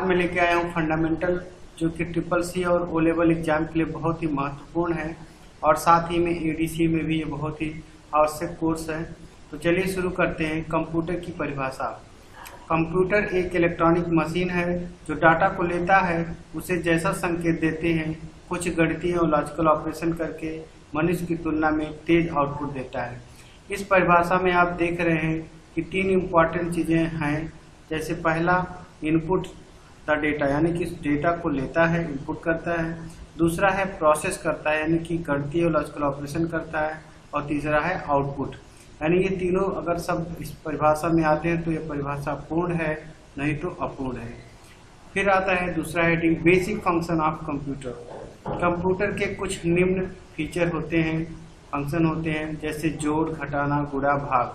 मैं लेके आया हूँ फंडामेंटल, जो कि ट्रिपल सी और ओ लेवल एग्जाम के लिए बहुत ही महत्वपूर्ण है और साथ ही में एडीसी में भी ये बहुत ही आवश्यक कोर्स है। तो चलिए शुरू करते हैं। कंप्यूटर की परिभाषा। कंप्यूटर एक इलेक्ट्रॉनिक मशीन है जो डाटा को लेता है, उसे जैसा संकेत देते हैं, कुछ गणितीय और लॉजिकल ऑपरेशन करके मनुष्य की तुलना में तेज आउटपुट देता है। इस परिभाषा में आप देख रहे हैं कि तीन इम्पॉर्टेंट चीजें हैं। जैसे पहला, इनपुट द डेटा, यानी कि डेटा को लेता है, इनपुट करता है। दूसरा है प्रोसेस करता है, यानी कि गणितीय और लॉजिकल ऑपरेशन करता है। और तीसरा है आउटपुट। यानी ये तीनों अगर सब इस परिभाषा में आते हैं तो ये परिभाषा पूर्ण है, नहीं तो अपूर्ण है। फिर आता है दूसरा heading, basic function of computer. Computer के कुछ निम्न फीचर होते हैं, फंक्शन होते हैं, जैसे जोड़, घटाना, गुणा, भाग,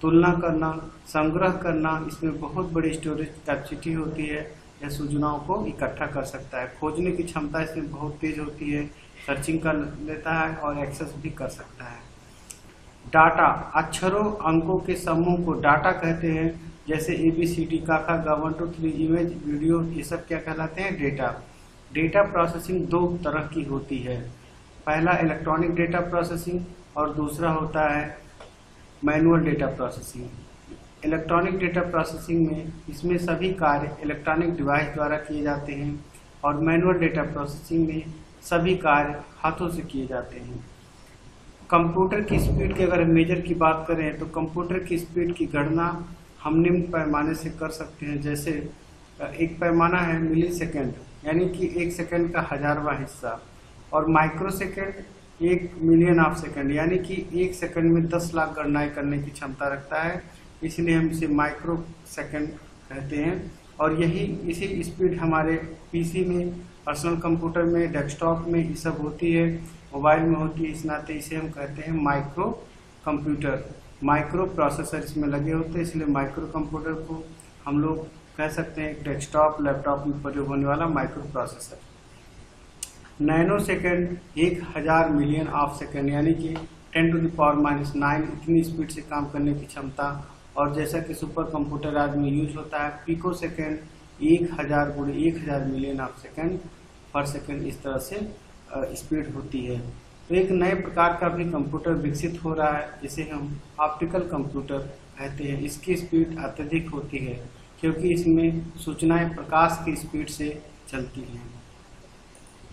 तुलना करना, संग्रह करना। इसमें बहुत बड़ी स्टोरेज कैपेसिटी होती है, यह सूचनाओं को इकट्ठा कर सकता है। खोजने की क्षमता इसमें बहुत तेज होती है, सर्चिंग कर लेता है और एक्सेस भी कर सकता है। डाटा, अक्षरों अंकों के समूह को डाटा कहते हैं, जैसे ABCD, काका, गा, 1 2 3, इमेज, वीडियो, ये सब क्या कहलाते हैं? डेटा। डेटा प्रोसेसिंग दो तरह की होती है। पहला इलेक्ट्रॉनिक डेटा प्रोसेसिंग और दूसरा होता है manual data processing. Electronic data processing में इसमें सभी कार्य इलेक्ट्रॉनिक डिवाइस द्वारा किए जाते हैं और मैनुअल डेटा प्रोसेसिंग में सभी कार्य हाथों से किए जाते हैं। कंप्यूटर की स्पीड की अगर मेजर की बात करें तो कंप्यूटर की स्पीड की गणना हम निम्न पैमाने से कर सकते हैं। जैसे एक पैमाना है मिली सेकेंड, यानी कि 1 सेकेंड का 1000वां हिस्सा, और micro second 1 million of second, यानी कि 1 सेकेंड में 10 लाख गणनाएं करने की क्षमता रखता है, इसलिए हम इसे माइक्रो सेकेंड कहते हैं। और इसी स्पीड हमारे पीसी में, पर्सनल कंप्यूटर में, डेस्कटॉप में ये सब होती है, मोबाइल में होती है, इस नाते इसे हम कहते हैं माइक्रो कंप्यूटर। माइक्रो प्रोसेसर इसमें लगे होते हैं, इसलिए माइक्रो कंप्यूटर को हम लोग कह सकते हैं डेस्कटॉप, लैपटॉप में प्रयोग होने वाला micro processor. Nano second 1000 million of second, यानी कि 10⁻⁹ इतनी स्पीड से काम करने की क्षमता। और जैसा कि सुपर कंप्यूटर आज में यूज होता है, pico second 1000 × 1000 million of second पर सेकेंड, इस तरह से स्पीड होती है। तो एक नए प्रकार का भी कंप्यूटर विकसित हो रहा है, जिसे हम ऑप्टिकल कंप्यूटर कहते हैं। इसकी स्पीड अत्यधिक होती है क्योंकि इसमें सूचनाएं प्रकाश की स्पीड से चलती हैं।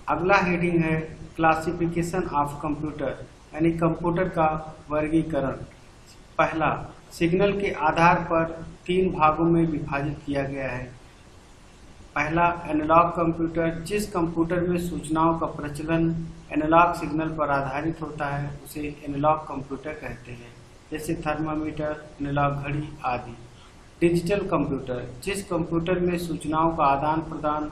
अगला हेडिंग है क्लासिफिकेशन ऑफ कंप्यूटर, यानी कंप्यूटर का वर्गीकरण। पहला, सिग्नल के आधार पर 3 भागों में विभाजित किया गया है। पहला, एनालॉग कंप्यूटर। जिस कंप्यूटर में सूचनाओं का प्रचलन एनालॉग सिग्नल पर आधारित होता है उसे एनालॉग कंप्यूटर कहते हैं, जैसे थर्मामीटर, एनालॉग घड़ी आदि। Digital computer. जिस कंप्यूटर में सूचनाओं का आदान प्रदान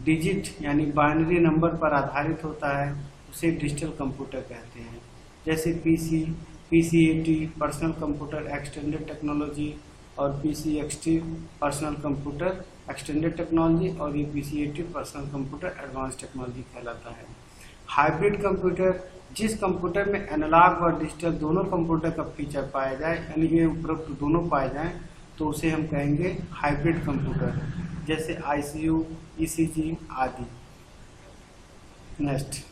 डिजिट यानी बाइनरी नंबर पर आधारित होता है उसे डिजिटल कंप्यूटर कहते हैं, जैसे PC, PCAT personal computer extended technology और PCXT personal computer extended technology, और ये PCAT personal computer advance technology कहलाता है। Hybrid computer. जिस कंप्यूटर में एनालॉग और डिजिटल दोनों कंप्यूटर का फीचर पाया जाए, यानी ये उपरोक्त दोनों पाए जाएं, तो उसे हम कहेंगे हाइब्रिड कंप्यूटर, जैसे ICU, ECG आदि। नेक्स्ट,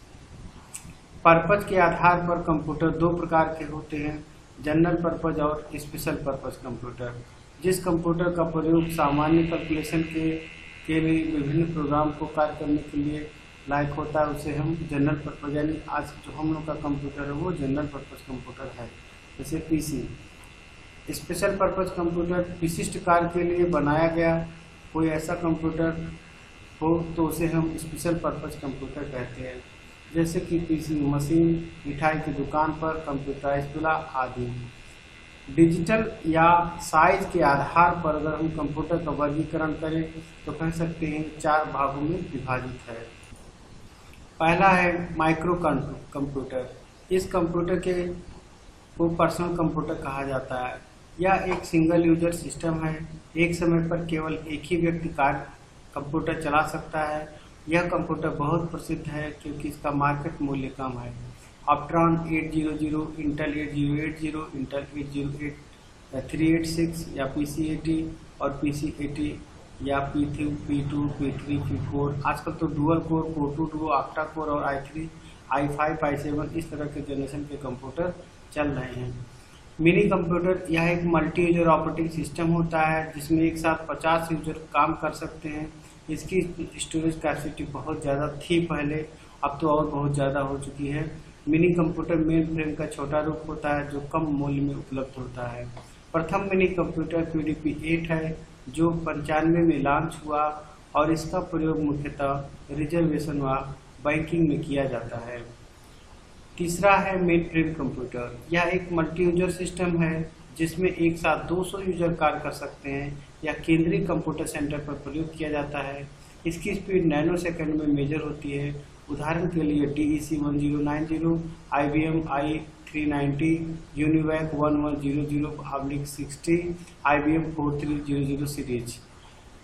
पर्पज के आधार पर कंप्यूटर 2 प्रकार के होते हैं, जनरल पर्पज और स्पेशल पर्पज कंप्यूटर। जिस कंप्यूटर का प्रयोग सामान्य कैलकुलेशन के लिए विभिन्न प्रोग्राम को कार्य करने के लिए लायक होता है उसे हम जनरल पर्पज, यानी आज जो हम लोग का कंप्यूटर है वो जनरल पर्पज कंप्यूटर है, जैसे PC। स्पेशल पर्पज कंप्यूटर विशिष्ट कार्य के लिए बनाया गया कोई ऐसा कंप्यूटर हो तो उसे हम स्पेशल पर्पज कंप्यूटर कहते हैं, जैसे कि PC मशीन, मिठाई की दुकान पर कंप्यूटराइज चूल्हा आदि। डिजिटल या साइज के आधार पर अगर हम कंप्यूटर का वर्गीकरण करें तो कह सकते हैं 4 भागों में विभाजित है। पहला है माइक्रो कंप्यूटर। इस कंप्यूटर को पर्सनल कंप्यूटर कहा जाता है। यह एक सिंगल यूजर सिस्टम है, एक समय पर केवल एक ही व्यक्ति कंप्यूटर चला सकता है। यह कंप्यूटर बहुत प्रसिद्ध है क्योंकि इसका मार्केट मूल्य कम है। ऑप्ट्रॉन 800, इंटेल 8080, इंटेल 808, 386 या PCAT और PCAT या P2, P3, P4। आजकल तो dual core, core two duo, octa core और i3, i5, i7 इस तरह के जनरेशन के कंप्यूटर चल रहे हैं। मिनी कंप्यूटर यह एक मल्टी यूजर ऑपरेटिंग सिस्टम होता है जिसमें एक साथ 50 यूजर काम कर सकते हैं। इसकी स्टोरेज कैपेसिटी बहुत ज़्यादा थी पहले, अब तो और बहुत ज़्यादा हो चुकी है। मिनी कंप्यूटर मेन फ्रेम का छोटा रूप होता है जो कम मूल्य में उपलब्ध होता है। प्रथम मिनी कंप्यूटर PDP-8 है जो 95 में लॉन्च हुआ और इसका प्रयोग मुख्यतः रिजर्वेशन व बैंकिंग में किया जाता है। तीसरा है मेन फ्रेम कंप्यूटर। यह एक मल्टी यूजर सिस्टम है जिसमें एक साथ 200 यूजर कार्य कर सकते हैं या केंद्रीय कंप्यूटर सेंटर पर प्रयोग किया जाता है। इसकी स्पीड नैनो सेकंड में मेजर होती है। उदाहरण के लिए DEC 1090, IBM i390, UNIVAC 1100/60, IBM 4300 series.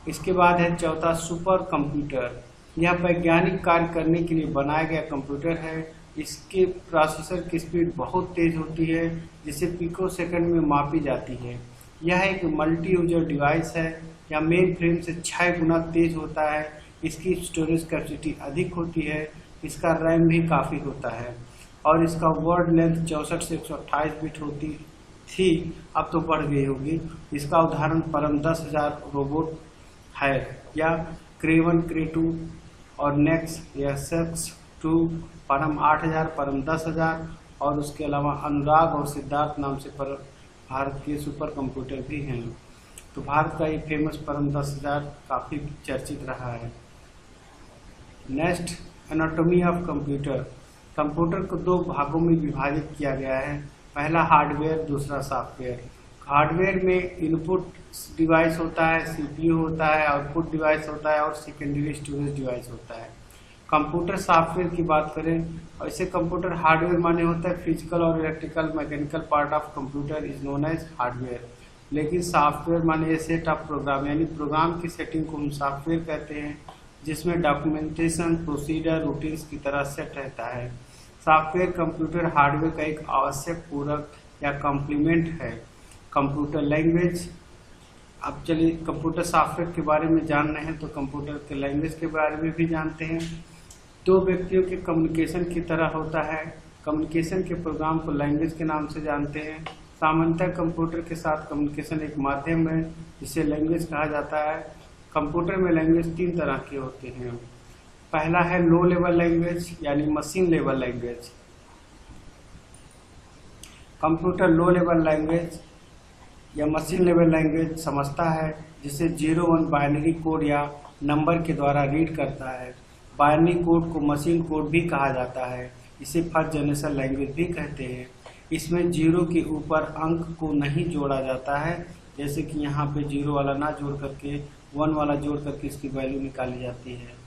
इसके बाद है चौथा सुपर कंप्यूटर। यह वैज्ञानिक कार्य करने के लिए बनाया गया कंप्यूटर है। इसके प्रोसेसर की स्पीड बहुत तेज होती है जिसे पिको सेकंड में मापी जाती है। यह एक मल्टी यूजर डिवाइस है। यह मेन फ्रेम से 6 गुना तेज होता है। इसकी स्टोरेज कैपेसिटी अधिक होती है। इसका रैम भी काफ़ी होता है और इसका वर्ड लेंथ 64 से 128 बिट होती थी, अब तो बढ़ गई होगी। इसका उदाहरण परम 10,000 रोबोट है या क्रेवन क्रे2 और नेक्स या सेक्स2 परम 8,000, परम 10,000 और उसके अलावा अनुराग और सिद्धार्थ नाम से भारत के सुपर कंप्यूटर भी हैं। तो भारत का ये फेमस परम 10,000 काफ़ी चर्चित रहा है। Next, anatomy of computer. Computer को 2 भागों में विभाजित किया गया है। पहला हार्डवेयर, दूसरा सॉफ्टवेयर। हार्डवेयर में इनपुट डिवाइस होता है, CPU होता है, आउटपुट डिवाइस होता है और सेकेंडरी स्टोरेज डिवाइस होता है। कंप्यूटर सॉफ्टवेयर की बात करें और इसे कंप्यूटर हार्डवेयर माने होता है फिजिकल और electrical mechanical part of computer is known as hardware. लेकिन सॉफ्टवेयर माने सेट ऑफ प्रोग्राम, यानी प्रोग्राम की सेटिंग को हम सॉफ्टवेयर कहते हैं जिसमें डॉक्यूमेंटेशन, प्रोसीजर, रूटीन्स की तरह सेट रहता है। सॉफ्टवेयर कंप्यूटर हार्डवेयर का एक आवश्यक पूरक या कॉम्प्लीमेंट है। Computer language. अब चलिए कंप्यूटर सॉफ्टवेयर के बारे में जान रहे हैं तो कंप्यूटर के लैंग्वेज के बारे में भी जानते हैं। 2 व्यक्तियों के कम्युनिकेशन की तरह होता है। कम्युनिकेशन के प्रोग्राम को लैंग्वेज के नाम से जानते हैं। सामान्यतः कंप्यूटर के साथ कम्युनिकेशन एक माध्यम है जिसे लैंग्वेज कहा जाता है। कंप्यूटर में लैंग्वेज 3 तरह के होते हैं। पहला है लो लेवल लैंग्वेज यानी machine level language. Computer low level language या मशीन लेवल लैंग्वेज समझता है जिसे 0-1 बाइनरी कोड या नंबर के द्वारा रीड करता है। बाइनरी कोड को मशीन कोड भी कहा जाता है। इसे फर्स्ट जनरेशन लैंग्वेज भी कहते हैं। इसमें 0 के ऊपर अंक को नहीं जोड़ा जाता है, जैसे कि यहाँ पे 0 वाला ना जोड़ करके 1 वाला जोड़ करके इसकी वैल्यू निकाली जाती है।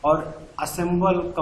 और असेंबल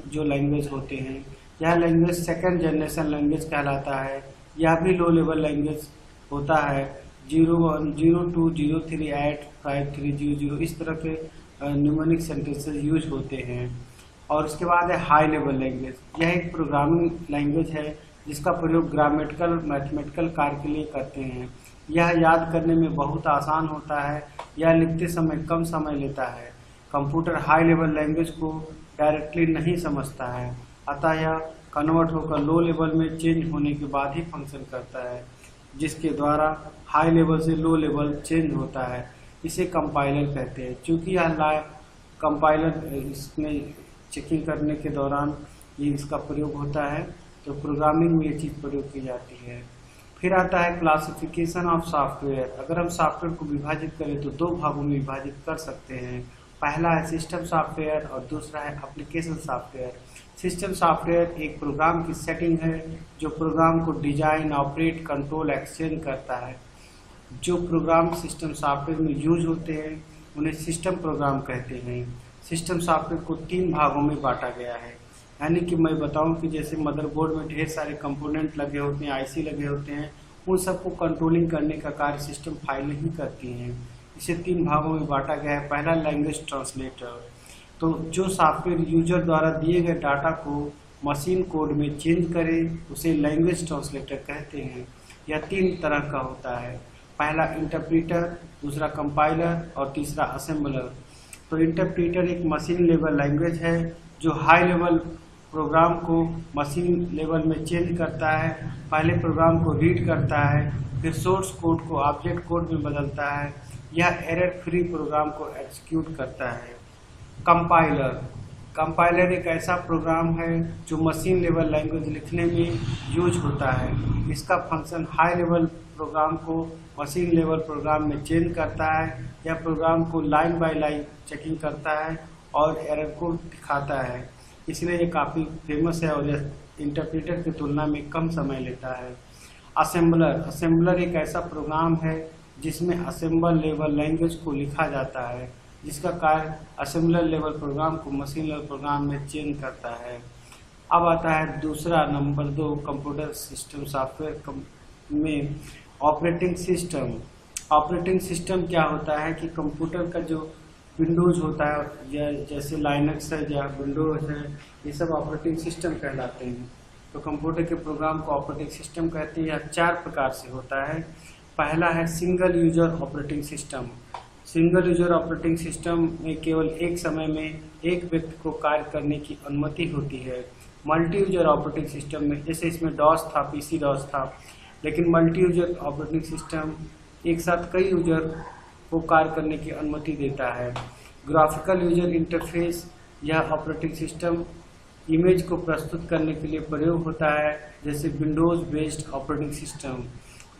जो लैंग्वेज होते हैं, यह लैंग्वेज सेकेंड जनरेशन लैंग्वेज कहलाता है। यह भी लो लेवल लैंग्वेज होता है। 0-1, 0-2, 0-3, 8, 5, 3, 0-0 इस तरह के न्यूमेरिक सेंटेंसेस यूज होते हैं। और उसके बाद है हाई लेवल लैंग्वेज। यह एक प्रोग्रामिंग लैंग्वेज है जिसका प्रयोग ग्रामेटिकल मैथमेटिकल कार्य के लिए करते हैं। यह याद करने में बहुत आसान होता है। यह लिखते समय कम समय लेता है। कंप्यूटर हाई लेवल लैंग्वेज को डायरेक्टली नहीं समझता है, अतः यह कन्वर्ट होकर लो लेवल में चेंज होने के बाद ही फंक्शन करता है, जिसके द्वारा हाई लेवल से लो लेवल चेंज होता है। इसे कंपाइलर कहते हैं। चूँकि यह कंपाइलर इसमें चेकिंग करने के दौरान ये इसका प्रयोग होता है, तो प्रोग्रामिंग में ये चीज़ प्रयोग की जाती है। फिर आता है क्लासिफिकेशन ऑफ सॉफ्टवेयर। अगर हम सॉफ्टवेयर को विभाजित करें तो 2 भागों में विभाजित कर सकते हैं। पहला है सिस्टम सॉफ्टवेयर और दूसरा है एप्लीकेशन सॉफ्टवेयर। सिस्टम सॉफ्टवेयर एक प्रोग्राम की सेटिंग है जो प्रोग्राम को डिजाइन, ऑपरेट, कंट्रोल, एक्सचेंज करता है। जो प्रोग्राम सिस्टम सॉफ्टवेयर में यूज होते हैं उन्हें सिस्टम प्रोग्राम कहते हैं। सिस्टम सॉफ्टवेयर को 3 भागों में बांटा गया है। यानी कि मैं बताऊं कि जैसे मदरबोर्ड में ढेर सारे कंपोनेंट लगे होते हैं, IC लगे होते हैं, उन सबको कंट्रोलिंग करने का कार्य सिस्टम फाइलें ही करती हैं। इसे 3 भागों में बांटा गया है। पहला लैंग्वेज ट्रांसलेटर, तो जो सॉफ्टवेयर यूजर द्वारा दिए गए डाटा को मशीन कोड में चेंज करे उसे लैंग्वेज ट्रांसलेटर कहते हैं। यह 3 तरह का होता है। पहला इंटरप्रीटर, दूसरा कंपाइलर और तीसरा असेंबलर। तो इंटरप्रीटर एक मशीन लेवल लैंग्वेज है जो हाई लेवल प्रोग्राम को मशीन लेवल में चेंज करता है। पहले प्रोग्राम को रीड करता है, फिर सोर्स कोड को ऑब्जेक्ट कोड में बदलता है। यह एरर फ्री प्रोग्राम को एग्जीक्यूट करता है। कंपाइलर एक ऐसा प्रोग्राम है जो मशीन लेवल लैंग्वेज लिखने में यूज होता है। इसका फंक्शन हाई लेवल प्रोग्राम को मशीन लेवल प्रोग्राम में चेंज करता है। यह प्रोग्राम को लाइन बाय लाइन चेकिंग करता है और एरर को दिखाता है, इसलिए ये काफ़ी फेमस है और यह इंटरप्रेटर की तुलना में कम समय लेता है। असेंबलर एक ऐसा प्रोग्राम है जिसमें असेंबल लेवल लैंग्वेज को लिखा जाता है, जिसका कार्य असेंबलर लेवल प्रोग्राम को मशीन लेवल प्रोग्राम में चेंज करता है। अब आता है दूसरा नंबर 2 कंप्यूटर सिस्टम सॉफ्टवेयर में ऑपरेटिंग सिस्टम। ऑपरेटिंग सिस्टम क्या होता है कि कंप्यूटर का जो विंडोज होता है, जैसे लाइनक्स है या विंडोज है, ये सब ऑपरेटिंग सिस्टम कहलाते हैं। तो कंप्यूटर के प्रोग्राम को ऑपरेटिंग सिस्टम कहते हैं। यह 4 प्रकार से होता है। पहला है single user operating system. Single user operating system में केवल एक समय में एक व्यक्ति को कार्य करने की अनुमति होती है। मल्टी यूजर ऑपरेटिंग सिस्टम में, जैसे इसमें डॉस था, पीसी डॉस था, लेकिन मल्टी यूजर ऑपरेटिंग सिस्टम एक साथ कई यूजर को कार्य करने की अनुमति देता है। ग्राफिकल यूजर इंटरफेस, यह ऑपरेटिंग सिस्टम इमेज को प्रस्तुत करने के लिए प्रयोग होता है, जैसे Windows based operating system.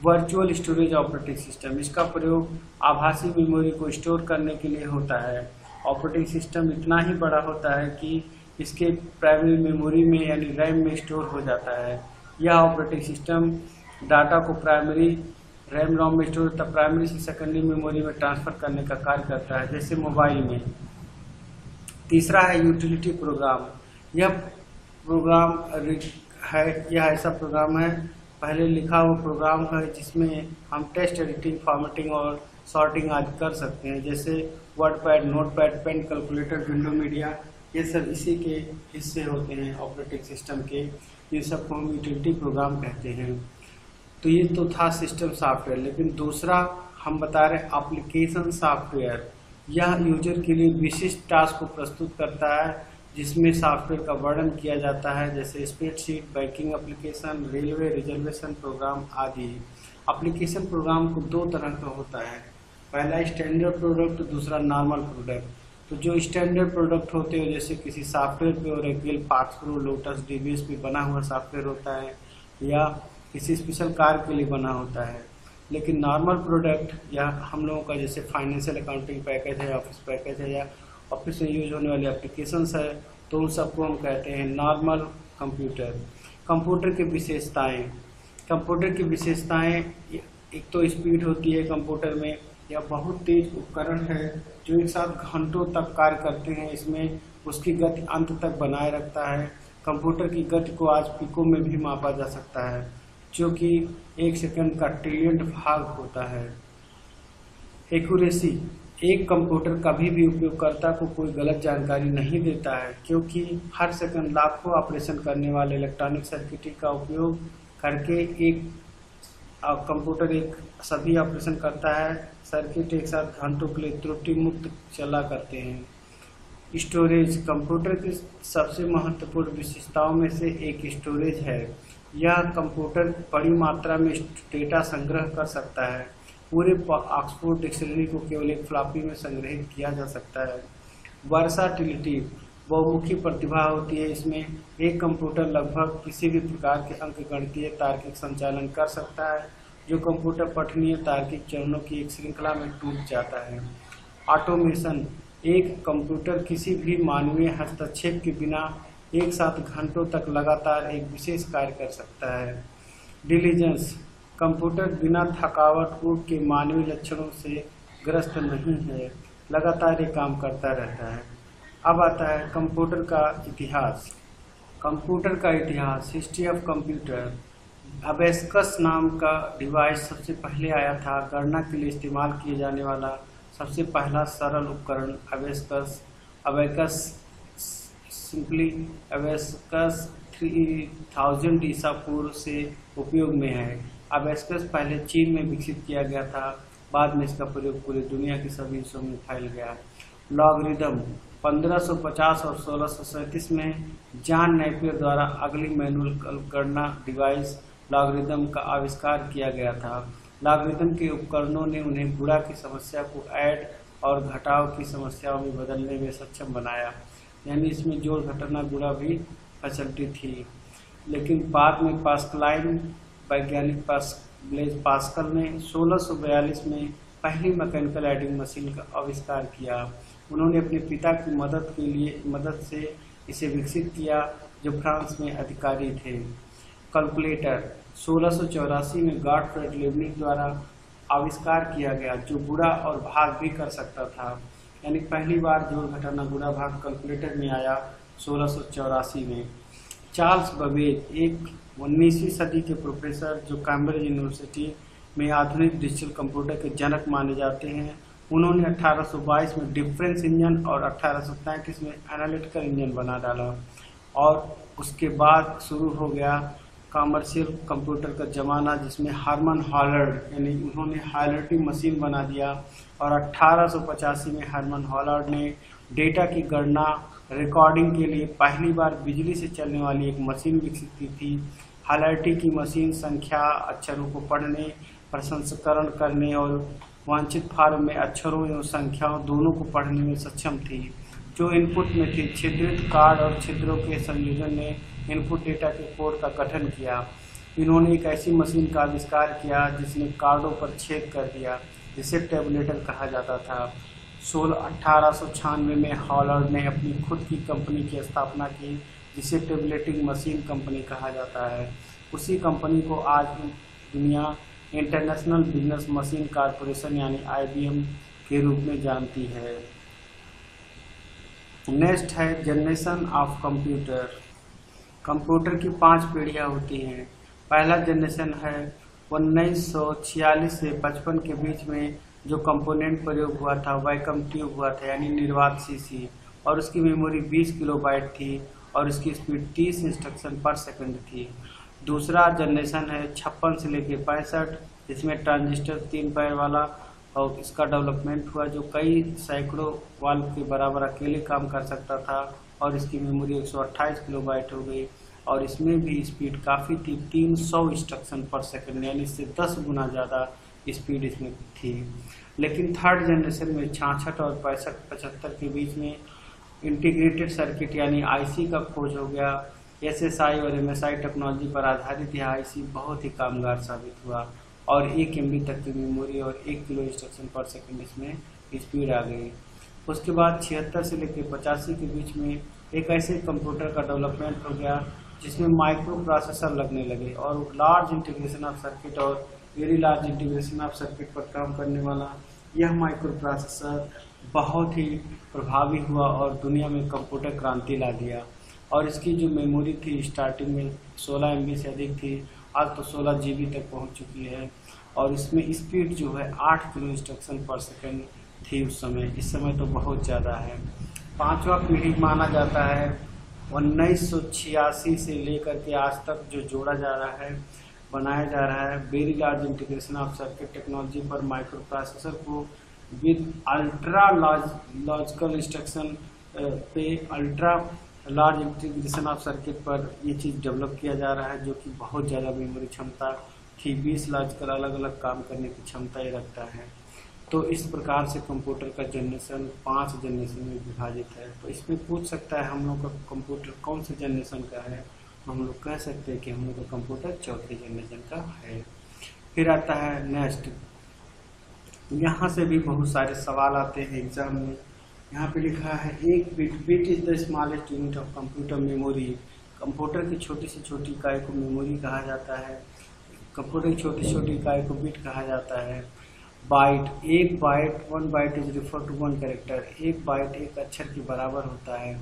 Virtual storage operating system, इसका प्रयोग आभासी मेमोरी को स्टोर करने के लिए होता है। ऑपरेटिंग सिस्टम इतना ही बड़ा होता है कि इसके प्राइमरी मेमोरी में यानी रैम में स्टोर हो जाता है। यह ऑपरेटिंग सिस्टम डाटा को प्राइमरी रैम रोम में स्टोर तथा प्राइमरी से सेकेंडरी मेमोरी में ट्रांसफर करने का कार्य करता है, जैसे मोबाइल में। तीसरा है यूटिलिटी प्रोग्राम। यह प्रोग्राम है, यह ऐसा प्रोग्राम है, पहले लिखा हुआ प्रोग्राम है जिसमें हम टेक्स्ट एडिटिंग, फॉर्मेटिंग और सॉर्टिंग आदि कर सकते हैं, जैसे WordPad, Notepad, pen, calculator, window media, ये सब इसी के हिस्से होते हैं ऑपरेटिंग सिस्टम के। ये सब को हम यूटिलिटी प्रोग्राम कहते हैं। तो ये तो था सिस्टम सॉफ्टवेयर, लेकिन दूसरा हम बता रहे हैं एप्लीकेशन सॉफ्टवेयर। यह यूजर के लिए विशिष्ट टास्क को प्रस्तुत करता है, जिसमें सॉफ्टवेयर का वर्णन किया जाता है, जैसे spreadsheet, banking application, railway reservation program आदि। एप्लीकेशन प्रोग्राम को 2 तरह का होता है, पहला स्टैंडर्ड प्रोडक्ट, दूसरा नॉर्मल प्रोडक्ट। तो जो स्टैंडर्ड प्रोडक्ट होते हैं, जैसे किसी सॉफ्टवेयर पे Oracle, fox pro, lotus, DBS पे बना हुआ सॉफ्टवेयर होता है या किसी स्पेशल कार्य के लिए बना होता है। लेकिन नॉर्मल प्रोडक्ट या हम लोगों का जैसे फाइनेंशियल अकाउंटिंग पैकेज है, ऑफिस पैकेज है या ऑफिस में यूज होने वाली एप्लीकेशंस है, तो उन सबको हम कहते हैं नॉर्मल कंप्यूटर। कंप्यूटर की विशेषताएं, कंप्यूटर की विशेषताएं एक तो स्पीड होती है कंप्यूटर में, यह बहुत तेज उपकरण है जो एक साथ घंटों तक कार्य करते हैं। इसमें उसकी गति अंत तक बनाए रखता है। कंप्यूटर की गति को आज पिको में भी मापा जा सकता है, जो कि 1 सेकंड का ट्रिलियन भाग होता है। एक्यूरेसी, एक कंप्यूटर कभी भी उपयोगकर्ता को कोई गलत जानकारी नहीं देता है, क्योंकि हर सेकंड लाखों ऑपरेशन करने वाले इलेक्ट्रॉनिक सर्किटरी का उपयोग करके एक कंप्यूटर एक सभी ऑपरेशन करता है। सर्किट एक साथ घंटों के लिए त्रुटि मुक्त चला करते हैं। स्टोरेज, कंप्यूटर की सबसे महत्वपूर्ण विशेषताओं में से एक स्टोरेज है। यह कंप्यूटर बड़ी मात्रा में डेटा संग्रह कर सकता है। पूरे ऑक्सफोर्ड डिक्शनरी को केवल एक फ्लॉपी में संग्रहित किया जा सकता है। वर्साटिलिटी, बहुमुखी प्रतिभा होती है। इसमें एक कंप्यूटर लगभग किसी भी प्रकार के अंकगणितीय तार्किक संचालन कर सकता है, जो कंप्यूटर पठनीय तार्किक चरणों की एक श्रृंखला में टूट जाता है। ऑटोमेशन, एक कंप्यूटर किसी भी मानवीय हस्तक्षेप के बिना एक साथ घंटों तक लगातार एक विशेष कार्य कर सकता है। डिलीजेंस, कंप्यूटर बिना थकावट, ऊब के मानवीय लक्षणों से ग्रस्त नहीं है, लगातार ये काम करता रहता है। अब आता है कंप्यूटर का इतिहास। कंप्यूटर का इतिहास, हिस्ट्री ऑफ कंप्यूटर। अबेस्कस नाम का डिवाइस सबसे पहले आया था। गणना के लिए इस्तेमाल किए जाने वाला सबसे पहला सरल उपकरण अबेकस सिंपली अबेस्कस 3000 ईसा पूर्व से उपयोग में है। अबैकस पहले चीन में विकसित किया गया था, बाद में इसका प्रयोग पूरी दुनिया के सभी हिस्सों में फैल गया। लॉगरिदम 1550 और 1637 में जॉन नेपियर द्वारा अगली मैनुअल गणना डिवाइस लॉगरिदम का आविष्कार किया गया था। लॉगरिदम के उपकरणों ने उन्हें गुणा की समस्या को ऐड और घटाव की समस्याओं में बदलने में सक्षम बनाया, यानी इसमें जोड़ घटाना गुणा भी फैसिलिटी थी। लेकिन बाद में पास्कलाइन वैज्ञानिक ब्लेज पास्कल ने 1642 में पहली मैकेनिकल एडिंग मशीन का आविष्कार किया। उन्होंने अपने पिता की मदद से इसे विकसित किया, जो फ्रांस में अधिकारी थे। कैलकुलेटर 1684 में गॉटफ्रेड लेibniz द्वारा आविष्कार किया गया, जो गुणा और भाग भी कर सकता था, यानी पहली बार जोड़ घटाना गुणा भाग कैलकुलेटर में आया 1684 में। चार्ल्स बबेज एक 19वीं सदी के प्रोफेसर जो कैम्ब्रिज यूनिवर्सिटी में आधुनिक डिजिटल कंप्यूटर के जनक माने जाते हैं, उन्होंने 1822 में डिफरेंस इंजन और 1833 में एनालिटिकल इंजन बना डाला और उसके बाद शुरू हो गया कमर्शियल कंप्यूटर का ज़माना, जिसमें हार्मन हॉलर्ड यानी उन्होंने हाइलाइटिंग मशीन बना दिया और 1885 में हार्मन हॉलर्ड ने डेटा की गणना रिकॉर्डिंग के लिए पहली बार बिजली से चलने वाली एक मशीन विकसित की थी। हाइलाइटिंग की मशीन संख्या अक्षरों को पढ़ने, प्रसंस्करण करने और वांछित फॉर्म में अक्षरों एवं संख्याओं दोनों को पढ़ने में सक्षम थी। जो इनपुट में थी छिद्रित कार्ड और छिद्रों के संयोजन ने इनपुट डेटा के कोड का गठन किया। इन्होंने एक ऐसी मशीन का आविष्कार किया जिसने कार्डों पर छेद कर दिया, जिसे टैबुलेटर कहा जाता था। 1896 में हॉलर्ड ने अपनी खुद की कंपनी की स्थापना की, जिसे टैबुलेटिंग मशीन कंपनी कहा जाता है। उसी कंपनी को आज दुनिया इंटरनेशनल बिजनेस मशीन कॉरपोरेशन यानी IBM के रूप में जानती है। नेक्स्ट है जनरेशन ऑफ कंप्यूटर। कंप्यूटर की 5 पीढ़ियाँ होती हैं। पहला जनरेशन है 1946 से 55 के बीच में जो कंपोनेंट प्रयोग हुआ था, वैक्यूम ट्यूब हुआ था यानी निर्वात CC, और उसकी मेमोरी 20 किलोबाइट थी और इसकी स्पीड 30 इंस्ट्रक्शन पर सेकंड थी। दूसरा जनरेशन है 56 से लेकर 65, जिसमें ट्रांजिस्टर 3 पैर वाला और इसका डेवलपमेंट हुआ, जो कई सैकड़ों वाल्व के बराबर अकेले काम कर सकता था और इसकी मेमोरी 128 किलोबाइट हो गई और इसमें भी स्पीड काफ़ी थी, 300 इंस्ट्रक्शन पर सेकंड, यानी इससे 10 गुना ज़्यादा स्पीड इसमें थी। लेकिन थर्ड जनरेशन में 66 और 65 के बीच में इंटीग्रेटेड सर्किट यानी IC का खोज हो गया। SSI और MSI टेक्नोलॉजी पर आधारित यह IC बहुत ही कामगार साबित हुआ और 1 MB तक की मेमोरी और 1 किलो इंस्ट्रक्शन पर सेकंड इसमें स्पीड आ गई। उसके बाद 76 से लेकर 85 के बीच में एक ऐसे कंप्यूटर का डेवलपमेंट हो गया जिसमें माइक्रो प्रोसेसर लगने लगे और लार्ज इंटीग्रेशन ऑफ सर्किट और very large integration of circuit पर काम करने वाला यह माइक्रो प्रोसेसर बहुत ही प्रभावी हुआ और दुनिया में कंप्यूटर क्रांति ला दिया। और इसकी जो मेमोरी थी स्टार्टिंग में 16 MB से अधिक थी, आज तो 16 GB तक पहुंच चुकी है और इसमें स्पीड जो है 8 किलो इंस्ट्रक्शन पर सेकंड थी उस समय। इस समय तो बहुत ज़्यादा है। 5वां पीढ़ी माना जाता है 1986 से लेकर के आज तक जो जोड़ा जा रहा है, बनाया जा रहा है very large integration of circuit technology पर माइक्रो प्रोसेसर को विद अल्ट्रा लॉजिकल इंस्ट्रक्शन पे ultra large integration of circuit पर ये चीज़ डेवलप किया जा रहा है, जो कि बहुत ज़्यादा मेमोरी क्षमता की 20 लॉजिकल अलग अलग काम करने की क्षमता ये रखता है। तो इस प्रकार से कंप्यूटर का जनरेशन 5 जनरेशन में विभाजित है। तो इसमें पूछ सकता है हम लोग का कंप्यूटर कौन से जनरेशन का है, तो हम लोग कह सकते हैं कि हम लोग का कंप्यूटर 4थे जनरेशन का है। फिर आता है नेक्स्ट, यहाँ से भी बहुत सारे सवाल आते हैं एग्जाम में। यहाँ पे लिखा है एक bit is the smallest unit of computer memory. Computer की छोटी से छोटी इकाई को मेमोरी कहा जाता है। कंप्यूटर की छोटी से छोटी इकाई को बिट कहा जाता है। बाइट, एक byte 1 byte is refer to 1 character. एक बाइट एक अक्षर के बराबर होता है।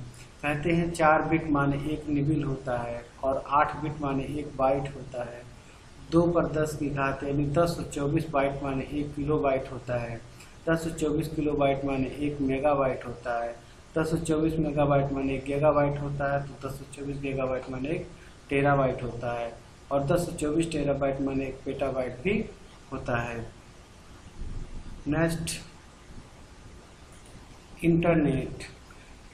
कहते हैं 4 बिट माने 1 निबिल होता है और 8 बिट माने 1 बाइट होता है। 2 पर 10 की घात यानी 1024 बाइट माने 1 किलो बाइट होता है। 1024 किलो बाइट माने 1 मेगाबाइट होता है। 1024 मेगाबाइट माने 1 गीगाबाइट होता है। तो 1024 गीगाबाइट माने 1 टेराबाइट होता है। और 10 से 24 टेराबाइट माने 1 पेटाबाइट भी होता है। Next, internet.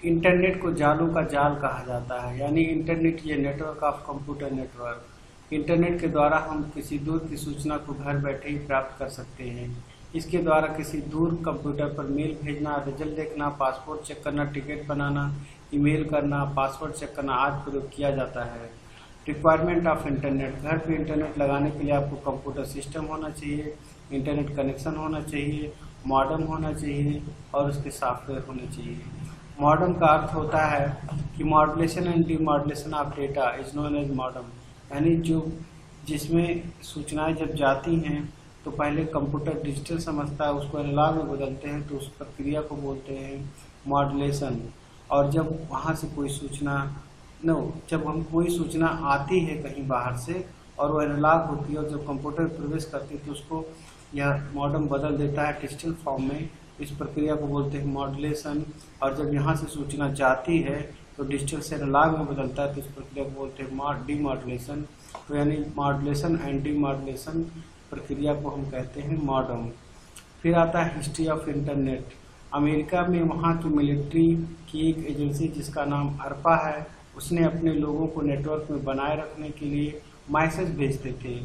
इंटरनेट को जालों का जाल कहा जाता है, यानी इंटरनेट ये network of computer network. Internet के द्वारा हम किसी दूर की सूचना को घर बैठे ही प्राप्त कर सकते हैं। इसके द्वारा किसी दूर कंप्यूटर पर मेल भेजना, रिजल्ट देखना, पासपोर्ट चेक करना, टिकट बनाना, ईमेल करना, पासवर्ड चेक करना आदि प्रयोग किया जाता है। Requirement of internet. घर पे इंटरनेट लगाने के लिए आपको कंप्यूटर सिस्टम होना चाहिए, इंटरनेट कनेक्शन होना चाहिए, मॉडेम होना चाहिए और उसके सॉफ्टवेयर होने चाहिए। मॉडेम का अर्थ होता है कि modulation and demodulation of data is known as modem, यानी जिसमें सूचनाएं जब जाती हैं तो पहले कंप्यूटर डिजिटल समझता है, उसको एनालॉग में बदलते हैं तो उस प्रक्रिया को बोलते हैं मॉड्यूलेशन। और जब वहाँ से कोई सूचना जब हम कोई सूचना आती है कहीं बाहर से और वो एनालॉग होती है और जब कंप्यूटर प्रवेश करती है तो उसको यह मॉडेम बदल देता है डिजिटल फॉर्म में, इस प्रक्रिया को बोलते हैं मॉड्यूलेशन। और जब यहाँ से सूचना जाती है तो डिजिटल से एनालॉग में बदलता है तो इस प्रक्रिया को बोलते हैं डीमॉड्यूलेशन। तो यानी मॉड्यूलेशन एंड डीमॉड्यूलेशन प्रक्रिया को हम कहते हैं मॉडेम। फिर आता है हिस्ट्री ऑफ इंटरनेट। अमेरिका में वहाँ की मिलिट्री की एक एजेंसी जिसका नाम अरपा है, उसने अपने लोगों को नेटवर्क में बनाए रखने के लिए मैसेज भेजते थे।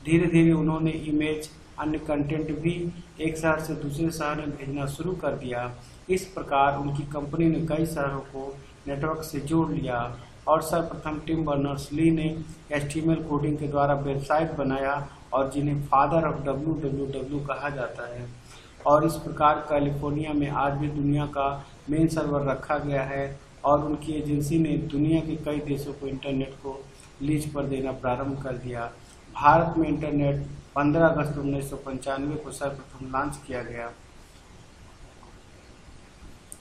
धीरे धीरे उन्होंने इमेज, अन्य कंटेंट भी एक शहर से दूसरे शहर में भेजना शुरू कर दिया। इस प्रकार उनकी कंपनी ने कई शहरों को नेटवर्क से जोड़ लिया और सर्वप्रथम टिम बर्नर्स-ली ने HTML कोडिंग के द्वारा वेबसाइट बनाया और जिन्हें फादर ऑफ WWW कहा जाता है। और इस प्रकार कैलिफोर्निया में आज भी दुनिया का मेन सर्वर रखा गया है और उनकी एजेंसी ने दुनिया के कई देशों को इंटरनेट को लीज पर देना प्रारंभ कर दिया। भारत में इंटरनेट 15 अगस्त 1995 को सर्वप्रथम लॉन्च किया गया।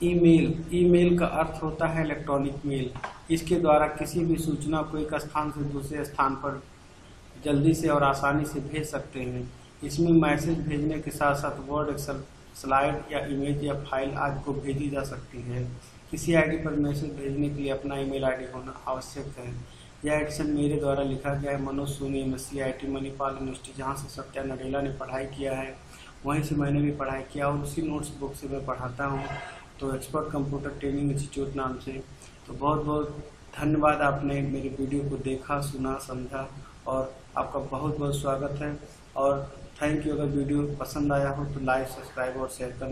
ईमेल का अर्थ होता है इलेक्ट्रॉनिक मेल। इसके द्वारा किसी भी सूचना को एक स्थान से दूसरे स्थान पर जल्दी से और आसानी से भेज सकते हैं। इसमें मैसेज भेजने के साथ साथ वर्ड, एक्सेल, स्लाइड या इमेज या फाइल आदि को भेजी जा सकती है। किसी आईडी पर मैसेज भेजने के लिए अपना ईमेल आईडी होना आवश्यक है। यह एडिशन मेरे द्वारा लिखा गया है। Manoj Soni, MSc IIT Manipal university, जहाँ से सत्या नडेला ने पढ़ाई किया है, वहीं से मैंने भी पढ़ाई किया और उसी नोट्स बुक से मैं पढ़ाता हूँ, तो एक्सपर्ट कंप्यूटर ट्रेनिंग इंस्टीट्यूट नाम से। तो बहुत बहुत धन्यवाद, आपने मेरे वीडियो को देखा, सुना, समझा और आपका बहुत बहुत स्वागत है। और थैंक यू। अगर वीडियो पसंद आया हो तो लाइक, सब्सक्राइब और शेयर करना।